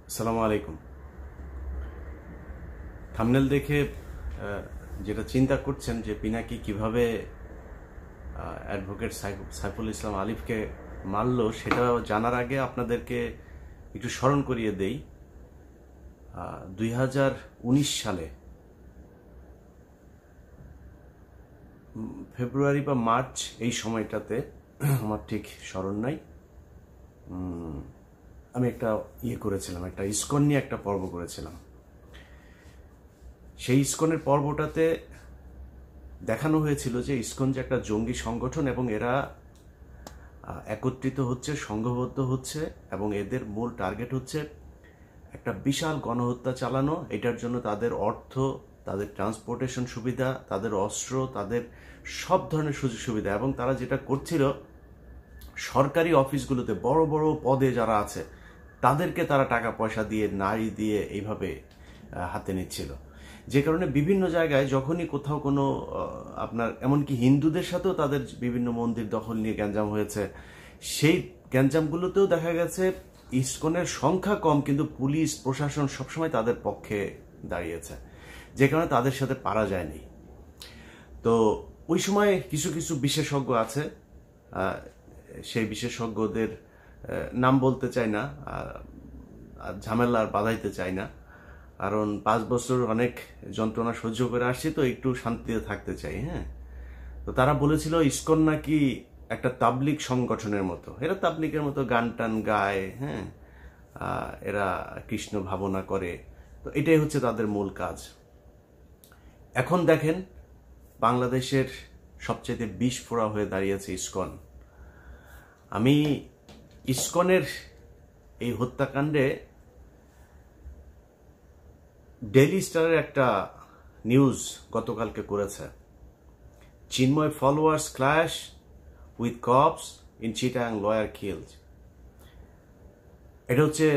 আসসালামু আলাইকুম। থাম্বনেল দেখে যেটা চিন্তা করছেন যে পিনাকি কিভাবে অ্যাডভোকেট সাইফুল ইসলাম আলিফকে মারল, সেটা জানার আগে আপনাদেরকে একটু স্মরণ করিয়ে দেই। 2019 সালে ফেব্রুয়ারি বা মার্চ, এই সময়টাতে, আমার ঠিক স্মরণ নাই, আমি একটা করেছিলাম, একটা ইসকন নিয়ে একটা পর্ব করেছিলাম। সেই ইসকনের পর্বটাতে দেখানো হয়েছিল যে ইসকন যে একটা জঙ্গি সংগঠন এবং এরা একত্রিত হচ্ছে, সংঘবদ্ধ হচ্ছে এবং এদের মূল টার্গেট হচ্ছে একটা বিশাল গণহত্যা চালানো। এটার জন্য তাদের অর্থ, তাদের ট্রান্সপোর্টেশন সুবিধা, তাদের অস্ত্র, তাদের সব ধরনের সুযোগ সুবিধা, এবং তারা যেটা করছিল সরকারি অফিসগুলোতে বড় বড় পদে যারা আছে তাদেরকে তারা টাকা পয়সা দিয়ে, নারী দিয়ে এইভাবে হাতে নিচ্ছিল। যে কারণে বিভিন্ন জায়গায় যখনই কোথাও কোনো আপনার এমনকি হিন্দুদের সাথেও তাদের বিভিন্ন মন্দির দখল নিয়ে গ্যাঞ্জাম হয়েছে, সেই গ্যাঞ্জামগুলোতেও দেখা গেছে ইসকনের সংখ্যা কম কিন্তু পুলিশ প্রশাসন সবসময় তাদের পক্ষে দাঁড়িয়েছে, যে কারণে তাদের সাথে পারা যায়নি। তো ওই সময় কিছু কিছু বিশেষজ্ঞ আছে, সেই বিশেষজ্ঞদের নাম বলতে চাই না, ঝামেলা আর বাধাইতে চাই না, কারণ 5 বছর অনেক যন্ত্রণা সহ্য করে আসছি, তো একটু শান্তিতে থাকতে চাই। হ্যাঁ, তো তারা বলেছিল ইসকন নাকি একটা তাবলিগ সংগঠনের মতো, এরা তাবলিগের মতো গান টান গায়, হ্যাঁ, এরা কৃষ্ণ ভাবনা করে, তো এটাই হচ্ছে তাদের মূল কাজ। এখন দেখেন বাংলাদেশের সবচেয়ে বিষফোড়া হয়ে দাঁড়িয়েছে ইসকন। আমি ইসকনের এই হত্যাকাণ্ডে ডেইলি স্টারের একটা নিউজ গতকালকে করেছে, Chinmoy followers clash with cops in Chittagong, lawyer killed. এটা হচ্ছে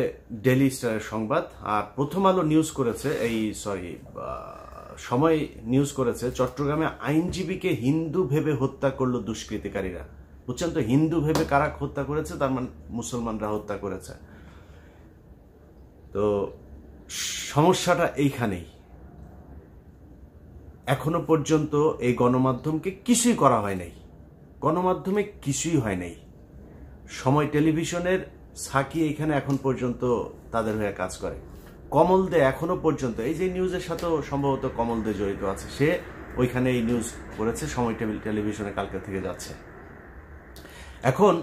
ডেইলি স্টারের সংবাদ। আর প্রথম আলো নিউজ করেছে, সময় নিউজ করেছে, চট্টগ্রামে আইনজীবীকে হিন্দু ভেবে হত্যা করলো দুষ্কৃতিকারীরা। বুঝছেন তো, হিন্দু ভেবে কারা হত্যা করেছে, তার মানে মুসলমানরা হত্যা করেছে। তো সমস্যাটা এইখানেই। এখনো পর্যন্ত এই গণমাধ্যমকে কিছুই করা হয় নাই, গণমাধ্যমে কিছুই হয় নাই। সময় টেলিভিশনের সাকি এইখানে এখন পর্যন্ত তাদের হয়ে কাজ করে। কমল দে এখনো পর্যন্ত, এই যে নিউজের সাথেও সম্ভবত কমল দে জড়িত আছে, সে ওইখানে এই নিউজ করেছে, সময় টেলিভিশনে কালকে থেকে যাচ্ছে। এখন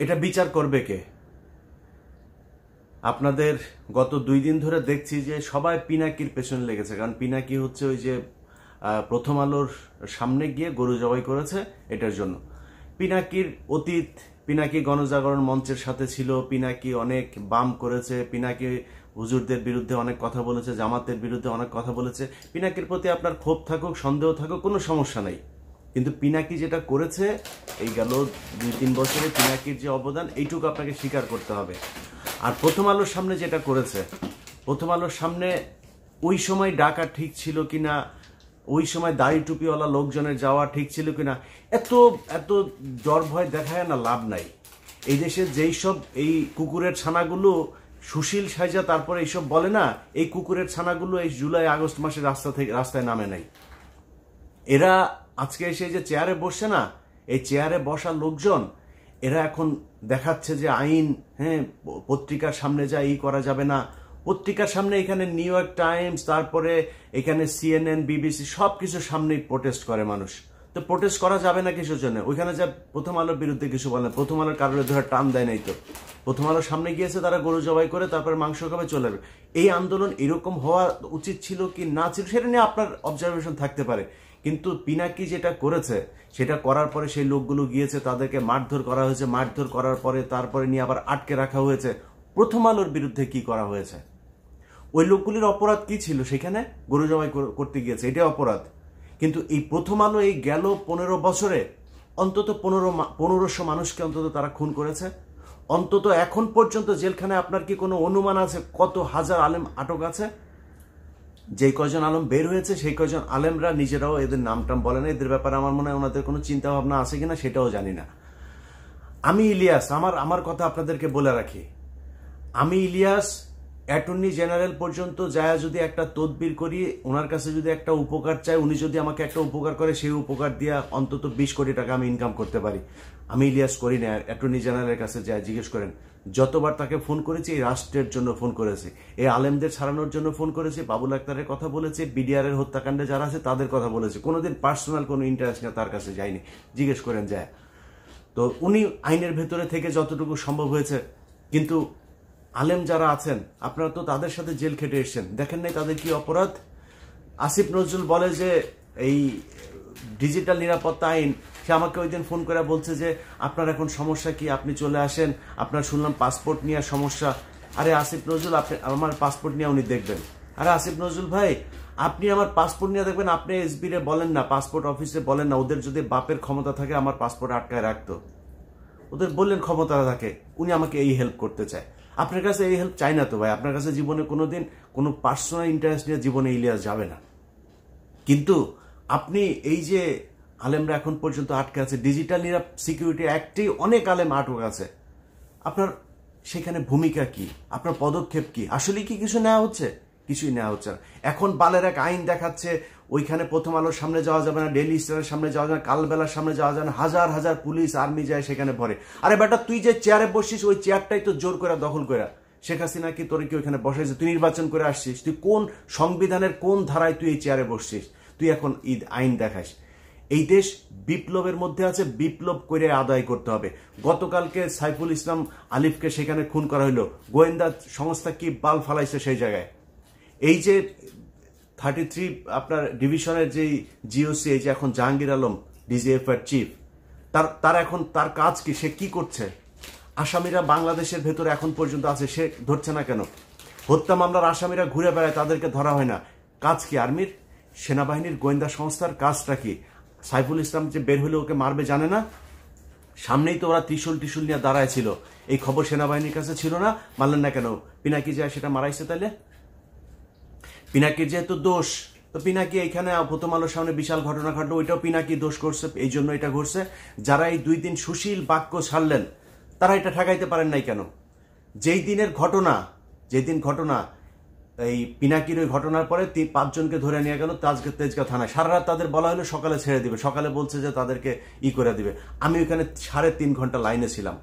এটা বিচার করবে কে? আপনাদের গত 2 দিন ধরে দেখছি যে সবাই পিনাকির পেছনে লেগেছে, কারণ পিনাকি হচ্ছে ওই যে প্রথম আলোর সামনে গিয়ে গরু জবাই করেছে, এটার জন্য। পিনাকির অতীত, পিনাকি গণজাগরণ মঞ্চের সাথে ছিল, পিনাকি অনেক বাম করেছে, পিনাকি হুজুরদের বিরুদ্ধে অনেক কথা বলেছে, জামাতের বিরুদ্ধে অনেক কথা বলেছে। পিনাকির প্রতি আপনার ক্ষোভ থাকুক, সন্দেহ থাকুক, কোনো সমস্যা নাই, কিন্তু পিনাকি যেটা করেছে এই গেল 2-3 বছরে, পিনাকির যে অবদান এইটুকু আপনাকে স্বীকার করতে হবে। আর প্রথম আলোর সামনে যেটা করেছে, প্রথম আলোর সামনে ওই সময় ডাকা ঠিক ছিল কিনা, ওই সময় দাড়ি টুপিওয়ালা লোকজনের যাওয়া ঠিক ছিল কিনা, এত এত ডর ভয় দেখায় না, লাভ নাই। এই দেশের যেই সব এই কুকুরের ছানাগুলো সুশীল সাইজা তারপরে এইসব বলে না, এই কুকুরের ছানাগুলো এই জুলাই আগস্ট মাসে রাস্তায় নামে নাই। এরা আজকে এসে যে চেয়ারে বসছে না, এই চেয়ারে বসা লোকজন এরা এখন দেখাচ্ছে যে আইন, হ্যাঁ, পত্রিকার সামনে যা এই করা যাবে না। পত্রিকার সামনে এখানে নিউ ইয়র্ক টাইমস, তারপরে এখানে CNN, BBC সবকিছুর সামনেই প্রোটেস্ট করে মানুষ। তো প্রোটেস্ট করা যাবে না কিছুর জন্য? ওইখানে যা প্রথম আলোর বিরুদ্ধে কিছু বলে না, প্রথম আলোর কারোর ধরে টান দেয় নাই তো। প্রথম আলোর সামনে গিয়েছে, তারা গরু জবাই করে তারপরে মাংস খাবে, চলে যাবে। এই আন্দোলন এরকম হওয়া উচিত ছিল কি না ছিল সেটা নিয়ে আপনার অবজারভেশন থাকতে পারে, কিন্তু পিনাকি যেটা করেছে সেটা করার পরে সেই লোকগুলো গিয়েছে, তাদেরকে মারধর করা হয়েছে, মারধর করার পরে তারপরে নিয়ে আবার আটকে রাখা হয়েছে। প্রথম আলোর বিরুদ্ধে কি করা হয়েছে? ওই লোকগুলির অপরাধ কি ছিল? সেখানে গরু জবাই করতে গিয়েছে, এটা অপরাধ। কিন্তু এই প্রথম আলো এই গেল 15 বছরে অন্তত 1500 মানুষকে অন্তত তারা খুন করেছে। অন্তত এখন পর্যন্ত জেলখানায় আপনার কি কোনো অনুমান আছে কত হাজার আলেম আটক আছে? যেই কয়জন আলম বের হয়েছে সেই কয়জন আলেমরা নিজেরাও এদের নামটাম বলে না। এদের ব্যাপারে আমার মনে হয় ওনাদের কোনো চিন্তা ভাবনা আছে কিনা সেটাও জানি না। আমি ইলিয়াস, আমার কথা আপনাদেরকে বলে রাখি, আমি ইলিয়াস অ্যাটর্নি জেনারেল পর্যন্ত যায় যদি একটা তদবির করি, ওনার কাছে যদি একটা উপকার চাই, উনি যদি আমাকে একটা উপকার করে, সেই উপকার দিয়ে অন্তত 20 কোটি টাকা আমি ইনকাম করতে পারি। আমি ইলিয়াস করি না। অ্যাটর্নি জেনারেলের কাছে যায় জিজ্ঞেস করেন, যতবার তাকে ফোন করেছি এই রাষ্ট্রের জন্য ফোন করেছি, এই আলেমদের ছাড়ানোর জন্য ফোন করেছি, বাবুল আক্তারের কথা বলেছি, বিডিআর এর হত্যাকাণ্ডে যারা আছে তাদের কথা বলেছি, কোনোদিন পার্সোনাল কোনো ইন্টারেস্ট নিয়ে তার কাছে যায়নি। জিজ্ঞেস করেন যায়। তো উনি আইনের ভেতরে থেকে যতটুকু সম্ভব হয়েছে, কিন্তু আলেম যারা আছেন আপনারা তো তাদের সাথে জেল খেটে এসেছেন, দেখেন নাই তাদের কি অপরাধ। আসিফ নজরুল বলে যে এই ডিজিটাল নিরাপত্তা আইন, সে আমাকে ওই দিন ফোন করে বলছে যে আপনার এখন সমস্যা কি, আপনি চলে আসেন, আপনার শুনলাম পাসপোর্ট নিয়ে সমস্যা। আরে আসিফ নজরুল, আপনি আমার পাসপোর্ট নিয়ে উনি দেখবেন। আরে আসিফ নজরুল ভাই, আপনি আমার পাসপোর্ট নিয়ে দেখবেন, আপনি এসবি রে বলেন না, পাসপোর্ট অফিসে বলেন না, ওদের যদি বাপের ক্ষমতা থাকে আমার পাসপোর্ট আটকায় রাখতো, ওদের বললেন ক্ষমতা থাকে, উনি আমাকে এই হেল্প করতে চায়। আপনার কাছে এই হেল্প চাই না তো ভাই, আপনার কাছে জীবনে কোনোদিন কোনো পার্সোনাল ইন্টারেস্ট নিয়ে জীবনে ইলিয়াস যাবে না। কিন্তু আপনি এই যে আলেমরা এখন পর্যন্ত আটকে আছে, ডিজিটাল সিকিউরিটি অ্যাক্টেই অনেক আলেম আটক আছে, আপনার সেখানে ভূমিকা কি, আপনার পদক্ষেপ কি, আসলে কি কিছু নেওয়া হচ্ছে? কিছুই নেওয়া হচ্ছে না। এখন বালের এক আইন দেখাচ্ছে ওইখানে প্রথম আলোর সামনে যাওয়া যাবে না, ডেইলি স্টারের সামনে যাওয়া যাবে না, কালবেলার সামনে যাওয়া যাবে না, হাজার হাজার পুলিশ আর্মি যায় সেখানে ভরে। আরে বেটা, তুই যে চেয়ারে বসছিস ওই চেয়ারটাই তো জোর করে দখল করে শেখ হাসিনা কি তোর কি ওইখানে বসাইছে? তুই নির্বাচন করে আসছিস, তুই কোন সংবিধানের কোন ধারায় তুই এই চেয়ারে বসছিস? তুই এখন আইন দেখাস। এই দেশ বিপ্লবের মধ্যে আছে, বিপ্লব করে আদায় করতে হবে। গতকালকে সাইফুল ইসলাম আলিফকে সেখানে খুন করা হলো, গোয়েন্দা সংস্থা কি বাল ফালাইছে সেই জায়গায়। এই যে 33 আপনার ডিভিশনের যে জিওসি, এই যে এখন জাহাঙ্গীর আলম ডিজিএফ এর চিফ, তার এখন তার কাজ কি, সে কি করছে? আসামিরা বাংলাদেশের ভেতরে এখন পর্যন্ত আছে, সে ধরছে না কেন? হত্যা মামলার আসামিরা ঘুরে বেড়ায়, তাদেরকে ধরা হয় না। কাজ কি আর্মির, সেনাবাহিনীর, গোয়েন্দা সংস্থার কাজটা কি? সাইফুল ইসলাম যে বের হলে ওকে মারবে জানে না? সামনেই তো ওরা ত্রিশূল নিয়ে দাঁড়ায় ছিল, এই খবর সেনাবাহিনীর কাছে ছিল না, মানলেন না কেন? পিনাকি যায় সেটা মারাইছে, তাইলে পিনাকির যেহেতু দোষ, তো পিনাকি এইখানে প্রথম আলোর সামনে বিশাল ঘটনা ঘটলো, ওইটাও পিনাকি দোষ করছে, এই জন্য এটা ঘটছে। যারা এই 2 দিন সুশীল বাক্য ছাড়লেন তারা এটা ঠেকাইতে পারেন নাই কেন? যেই দিনের ঘটনা, এই পিনাকির ওই ঘটনার পরে 5 জনকে ধরে নিয়ে গেল তেজগাঁ থানায়, সারা রাত তাদের বলা হলো সকালে ছেড়ে দিবে, সকালে বলছে যে তাদেরকে করে দিবে। আমি ওইখানে 3.5 ঘন্টা লাইনে ছিলাম,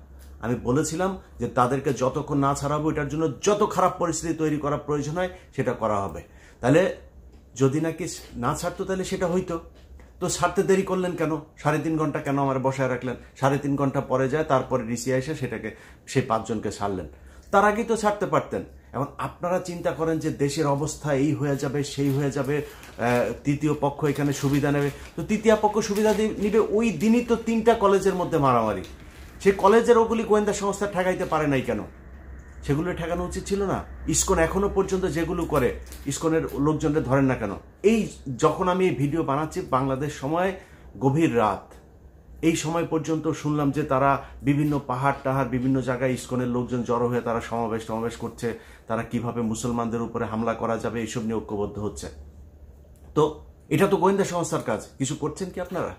আমি বলেছিলাম যে তাদেরকে যতক্ষণ না ছাড়াবো এটার জন্য যত খারাপ পরিস্থিতি তৈরি করা প্রয়োজন হয় সেটা করা হবে। তাহলে যদি নাকি না ছাড়তো তাহলে সেটা হইতো। তো ছাড়তে দেরি করলেন কেন? 3.5 ঘন্টা কেন আমার বসায় রাখলেন? 3.5 ঘন্টা পরে যায়, তারপরে ডিসি এসে সেটাকে সেই 5 জনকে ছাড়লেন, তার আগেই তো ছাড়তে পারতেন। এখন আপনারা চিন্তা করেন যে দেশের অবস্থা এই হয়ে যাবে, সেই হয়ে যাবে, তৃতীয় পক্ষ এখানে সুবিধা নেবে। তো তৃতীয় পক্ষ সুবিধা নিবে, ওই দিনই তো 3টা কলেজের মধ্যে মারামারি, সেই কলেজের ওগুলি গোয়েন্দা সংস্থা ঠেকাইতে পারে নাই কেন? সেগুলো ঠেকানো উচিত ছিল না? ইসকন এখনো পর্যন্ত যেগুলো করে, ইসকনের লোকজনদের ধরেন না কেন? এই যখন আমি এই ভিডিও বানাচ্ছি বাংলাদেশ সময় গভীর রাত, এই সময় পর্যন্ত শুনলাম যে তারা বিভিন্ন পাহাড় বিভিন্ন জায়গায় ইসকনের লোকজন জড়ো হয়ে তারা সমাবেশ করছে, তারা কিভাবে মুসলমানদের উপরে হামলা করা যাবে এইসব নিয়ে ঐক্যবদ্ধ হচ্ছে। তো এটা তো গোয়েন্দা সংস্থার কাজ, কিছু করছেন কি আপনারা?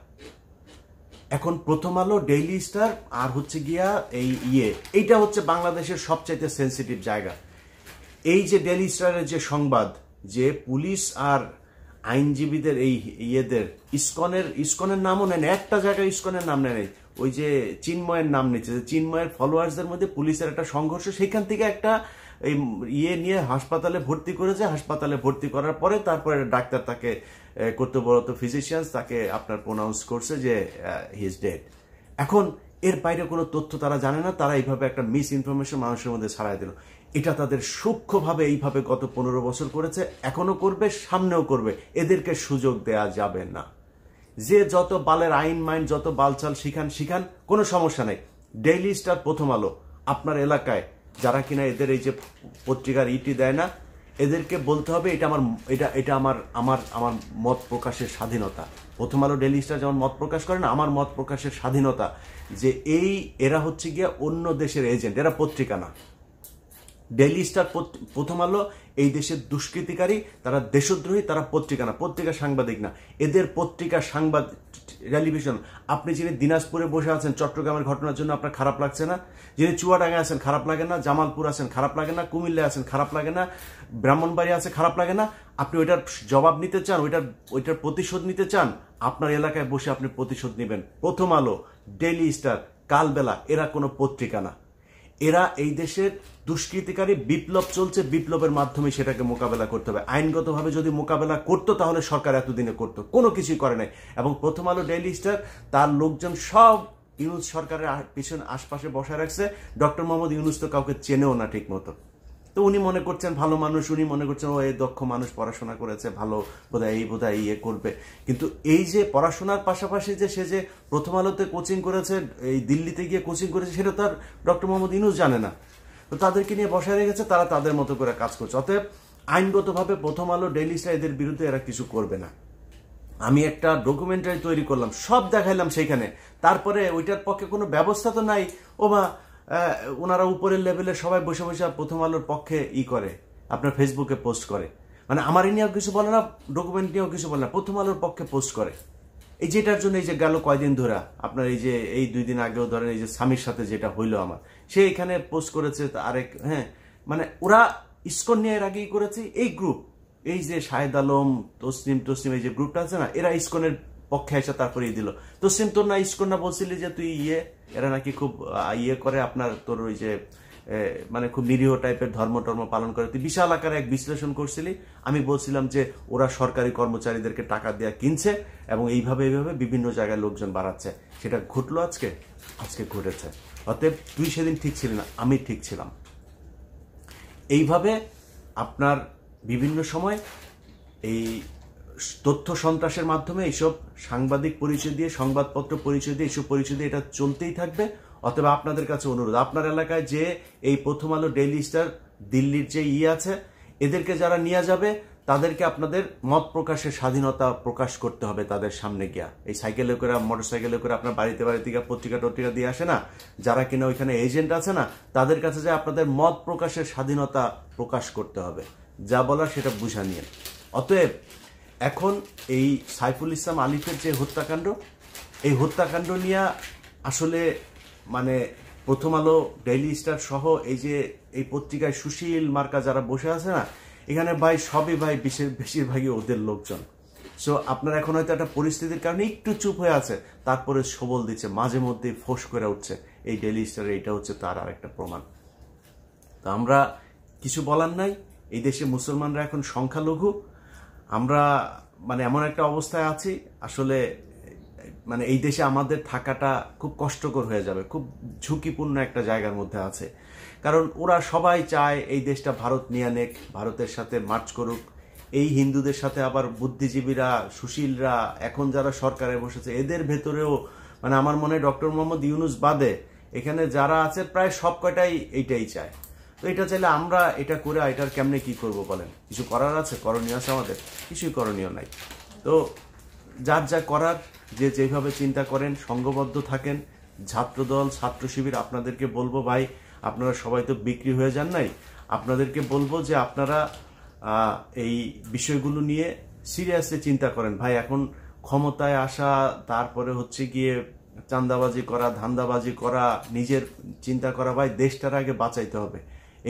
এখন প্রথম আলো, ডেইলি স্টার আর হচ্ছে গিয়া এইটা হচ্ছে বাংলাদেশের সবচাইতে সেন্সিটিভ জায়গা। এই যে ডেইলি স্টারের যে সংবাদ যে পুলিশ আর আইনজীবীদের এই ইসকনের নামও নেন, একটা জায়গায় ইসকনের নাম নেয়, ওই যে চিন্ময়ের নাম নিচ্ছে, চিন্ময়ের ফলোয়ার্সদের মধ্যে পুলিশের একটা সংঘর্ষ, সেখান থেকে একটা এই নিয়ে হাসপাতালে ভর্তি করেছে। হাসপাতালে ভর্তি করার পরে তারপরে ডাক্তার তাকে কর্তব্যরত ফিজিশিয়ানস তাকে আপনার প্রোনাউন্স করছে যে হি ইজ ডেড। এখন এর বাইরে কোনো তথ্য তারা জানে না, তারা এইভাবে একটা মিস ইনফরমেশন মানুষের মধ্যে ছড়াই দিল। এটা তাদের সূক্ষ্মভাবে এইভাবে গত 15 বছর করেছে, এখনো করবে, সামনেও করবে। এদেরকে সুযোগ দেয়া যাবে না। যে যত বালের আইন মাইন যত বালচাল শিখান, কোনো সমস্যা নেই। ডেইলি স্টার, প্রথম আলো, আপনার এলাকায় যারা কিনা এদের এই যে পত্রিকার দেয় না, এদেরকে বলতে হবে এটা আমার মত প্রকাশের স্বাধীনতা। প্রথম আলো, ডেইলি স্টার যেমন মত প্রকাশ করে না, আমার মত প্রকাশের স্বাধীনতা। যে এরা হচ্ছে গিয়া অন্য দেশের এজেন্ট, এরা পত্রিকা না। ডেইলি স্টার, প্রথম আলো এই দেশের দুষ্কৃতিকারী, তারা দেশদ্রোহী, তারা পত্রিকা না, পত্রিকা সাংবাদিক না, এদের পত্রিকা সাংবাদিক টেলিভিশন। আপনি যিনি দিনাজপুরে বসে আছেন চট্টগ্রামের ঘটনার জন্য আপনার খারাপ লাগছে না? যিনি চুয়াডাঙ্গায় আছেন খারাপ লাগে না? জামালপুর আছেন খারাপ লাগে না? কুমিল্লায় আছেন খারাপ লাগে না? ব্রাহ্মণবাড়ি আছে খারাপ লাগে না? আপনি ওইটার জবাব নিতে চান, ওইটার প্রতিশোধ নিতে চান, আপনার এলাকায় বসে আপনি প্রতিশোধ নেবেন। প্রথম আলো, ডেইলি স্টার, কালবেলা এরা কোনো পত্রিকা না, এরা এই দেশের দুষ্কৃতিকারী। বিপ্লব চলছে, বিপ্লবের মাধ্যমে সেটাকে মোকাবেলা করতে হবে। আইনগতভাবে যদি মোকাবেলা করতো তাহলে সরকার এতদিনে করতো, কোনো কিছুই করে নাই। এবং প্রথম আলো, ডেইলি স্টার, তার লোকজন সব ইউনূস সরকারের পিছনে আশপাশে বসায় রাখছে। ডক্টর মোহাম্মদ ইউনূস তো কাউকে চেনেও না ঠিক মতো। তো উনি মনে করছেন ভালো মানুষ, উনি মনে করছেন ও এই দক্ষ মানুষ, পড়াশোনা করেছে, ভালো বোধহয় ইয়ে করবে। কিন্তু এই যে পড়াশোনার পাশাপাশি যে সে যে প্রথম আলোতে কোচিং করেছে, এই দিল্লিতে গিয়ে কোচিং করেছে, সেটা তার ডক্টর মোহাম্মদ ইউনূস জানে না। তো তাদেরকে নিয়ে বসায় রেখেছে, তারা তাদের মতো করে কাজ করছে। অতএব আইনগতভাবে প্রথম আলো, ডেইলি স্টার এদের বিরুদ্ধে এরা কিছু করবে না। আমি একটা ডকুমেন্টারি তৈরি করলাম, সব দেখাইলাম সেইখানে, তারপরে ওইটার পক্ষে কোনো ব্যবস্থা তো নাই। ওনারা উপরের লেভেলে সবাই বসে বসে প্রথম আলোর পক্ষে করে, আপনার ফেসবুকে পোস্ট করে, মানে আমার নিয়েও কিছু বলে না, ডকুমেন্ট নিয়েও কিছু বলে না, প্রথম আলোর পক্ষে পোস্ট করে। এই যেটার জন্য এই যে গেল কয়দিন ধরে আপনার এই 2 দিন আগেও ধরেন এই যে স্বামীর সাথে যেটা হইলো আমার, সে এখানে পোস্ট করেছে আরেক, মানে ওরা ইসকন নিয়ে এর আগেই করেছে। এই গ্রুপ, এই যে শাহেদ আলম, তসলিম এই যে গ্রুপটা আছে না, এরা ইসকনের পক্ষে এসে তারপরে দিল। তসলিম তোর না ইসকন না বলছিলি যে তুই এরা নাকি খুব করে, আপনার তোর ওই যে মানে খুব নিরীহ টাইপের ধর্ম পালন করে, তুই বিশাল আকারে এক বিশ্লেষণ করছিলি। আমি বলছিলাম যে ওরা সরকারি কর্মচারীদেরকে টাকা দেওয়া কিনছে এবং এইভাবে বিভিন্ন জায়গায় লোকজন বাড়াচ্ছে। সেটা ঘটলো আজকে ঘটেছে। অতএব তুই সেদিন ঠিক ছিলি না, আমি ঠিক ছিলাম। এইভাবে আপনার বিভিন্ন সময় এই তথ্য সন্ত্রাসের মাধ্যমে এইসব সাংবাদিক পরিচয় দিয়ে, সংবাদপত্র পরিচয় দিয়ে, এইসব পরিচয় দিয়ে এটা চলতেই থাকবে। অথবা আপনাদের কাছে অনুরোধ, আপনার এলাকায় যে এই প্রথম আলো, ডেইলি স্টার, দিল্লির যে আছে, এদেরকে যারা নিয়ে যাবে তাদেরকে আপনাদের মত প্রকাশের স্বাধীনতা প্রকাশ করতে হবে তাদের সামনে গিয়া। এই সাইকেলে করে, মোটর সাইকেলে করে আপনার বাড়িতে গিয়ে পত্রিকা দিয়ে আসে না, যারা কিনা ওইখানে এজেন্ট আছে না, তাদের কাছে যে আপনাদের মত প্রকাশের স্বাধীনতা প্রকাশ করতে হবে, যা বলার সেটা বুঝা নিয়ে। অতএব এখন এই সাইফুল ইসলাম আলিফের যে হত্যাকাণ্ড, এই হত্যাকাণ্ড নিয়ে আসলে মানে প্রথম আলো, ডেইলি স্টার সহ এই পত্রিকায় সুশীল মার্কা যারা বসে আছে না, এখানে ভাই সবই বেশিরভাগই ওদের লোকজন। সো আপনার এখন হয়তো একটা পরিস্থিতির কারণে একটু চুপ হয়ে আছে, তারপরে সবল দিচ্ছে, মাঝে মধ্যে ফোঁস করে উঠছে। এই ডেইলি স্টারে এটা হচ্ছে তার আর একটা প্রমাণ। তো আমরা কিছু বলার নাই, এই দেশে মুসলমানরা এখন সংখ্যালঘু। আমরা মানে এমন একটা অবস্থায় আছি, আসলে মানে এই দেশে আমাদের থাকাটা খুব কষ্টকর হয়ে যাবে, খুব ঝুঁকিপূর্ণ একটা জায়গার মধ্যে আছে। কারণ ওরা সবাই চায় এই দেশটা ভারত নিয়ে নেক, ভারতের সাথে মার্চ করুক। এই হিন্দুদের সাথে আবার বুদ্ধিজীবীরা, সুশীলরা, এখন যারা সরকারে বসেছে, এদের ভেতরেও মানে আমার মনে হয় ডক্টর মোহাম্মদ ইউনূস বাদে এখানে যারা আছে প্রায় সব কয়টাই এইটাই চায়। তো এটা চাইলে আমরা এটা করে এটার কেমনে কি করব বলেন? কিছু করার আছে, করণীয় আছে আমাদের? কিছুই করণীয় নাই। তো যার যা করার, যে যেভাবে চিন্তা করেন, সংঘবদ্ধ থাকেন। ছাত্রদল, ছাত্র শিবির, আপনাদেরকে বলবো ভাই, আপনারা সবাই তো বিক্রি হয়ে যান নাই, আপনাদেরকে বলবো যে আপনারা এই বিষয়গুলো নিয়ে সিরিয়াসলি চিন্তা করেন ভাই। এখন ক্ষমতায় আসা, তারপরে হচ্ছে গিয়ে চাঁদাবাজি করা, ধান্দাবাজি করা, নিজের চিন্তা করা, ভাই দেশটার আগে বাঁচাইতে হবে।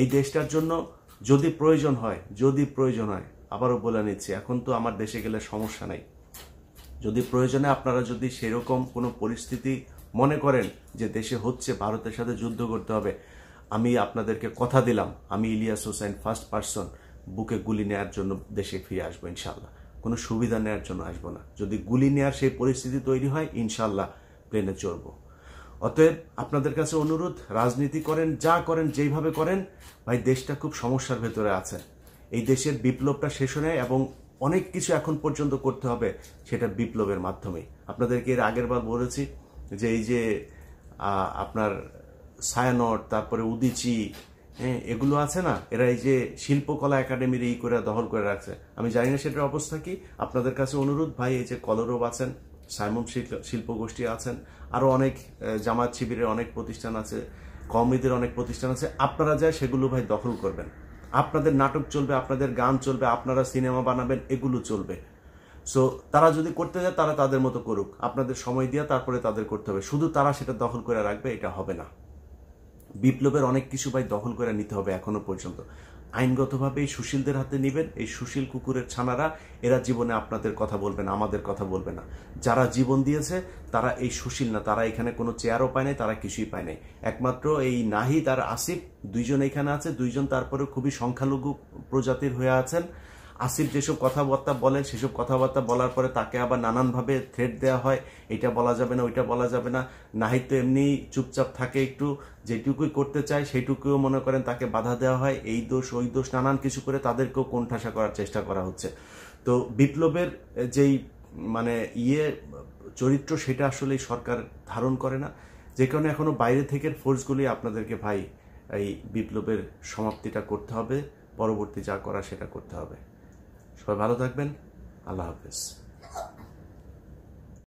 এই দেশটার জন্য যদি প্রয়োজন হয়, আবারও বলে নিচ্ছি, এখন তো আমার দেশে গেলে সমস্যা নাই, যদি প্রয়োজনে আপনারা যদি সেরকম কোনো পরিস্থিতি মনে করেন যে দেশে হচ্ছে, ভারতের সাথে যুদ্ধ করতে হবে, আমি আপনাদেরকে কথা দিলাম, আমি ইলিয়াস হোসেন ফার্স্ট পারসন বুকে গুলি নেওয়ার জন্য দেশে ফিরে আসবো ইনশাল্লাহ। কোনো সুবিধা নেওয়ার জন্য আসবো না। যদি গুলি নেওয়ার সেই পরিস্থিতি তৈরি হয়, ইনশাল্লাহ প্লেনে চড়বো। অতএব আপনাদের কাছে অনুরোধ, রাজনীতি করেন, যা করেন, যেইভাবে করেন, ভাই দেশটা খুব সমস্যার ভেতরে আছে। এই দেশের বিপ্লবটা শেষ হয় এবং অনেক কিছু এখন পর্যন্ত করতে হবে, সেটা বিপ্লবের মাধ্যমেই। আপনাদেরকে এর আগের বার বলেছি যে এই যে আপনার ছায়ানট, তারপরে উদীচী, এগুলো আছে না, এরা এই যে শিল্পকলা একাডেমির করে দখল করে রাখছে। আমি জানি না সেটার অবস্থা কি। আপনাদের কাছে অনুরোধ ভাই, এই যে কলরব আছেন, সাইমন শিল্প গোষ্ঠী আছেন, আরো অনেক জামাত শিবিরের অনেক প্রতিষ্ঠান আছে, কওমিদের অনেক প্রতিষ্ঠান আছে, আপনারা যায় সেগুলো ভাই দখল করবেন। আপনাদের নাটক চলবে, আপনাদের গান চলবে, আপনারা সিনেমা বানাবেন, এগুলো চলবে। সো তারা যদি করতে যায় তারা তাদের মতো করুক, আপনাদের সময় দিয়ে তারপরে তাদের করতে হবে। শুধু তারা সেটা দখল করে রাখবে, এটা হবে না। বিপ্লবের অনেক কিছু ভাই দখল করে নিতে হবে। এখনো পর্যন্ত আইনগতভাবে এই সুশীলদের হাতে নেবেন। এই সুশীল কুকুরের ছানারা, এরা জীবনে আপনাদের কথা বলবে না, আমাদের কথা বলবে না। যারা জীবন দিয়েছে তারা এই সুশীল না, তারা এখানে কোনো চেয়ারও পায় নাই, তারা কিছুই পায় নাই। একমাত্র এই নাহিদ আর আসিফ দুইজন এখানে আছে, দুইজন তারপরে খুবই সংখ্যালঘু প্রজাতির হয়ে আছেন। আসিফ যেসব কথাবার্তা বলেন সেসব কথাবার্তা বলার পরে তাকে আবার নানানভাবে থ্রেট দেওয়া হয়, এটা বলা যাবে না, ওইটা বলা যাবে না। নাহিদ তো এমনি চুপচাপ থাকে, একটু যেটুকুই করতে চায় সেইটুকুও মনে করেন তাকে বাধা দেওয়া হয়, এই দোষ ওই দোষ নানান কিছু করে তাদেরকেও কোণঠাসা করার চেষ্টা করা হচ্ছে। তো বিপ্লবের যেই মানে চরিত্র সেটা আসলে সরকার ধারণ করে না, যে কারণে এখনো বাইরে থেকে ফোর্সগুলি আপনাদেরকে ভাই এই বিপ্লবের সমাপ্তিটা করতে হবে, পরবর্তী যা করা সেটা করতে হবে। সবাই ভালো থাকবেন, আল্লাহ হাফেজ।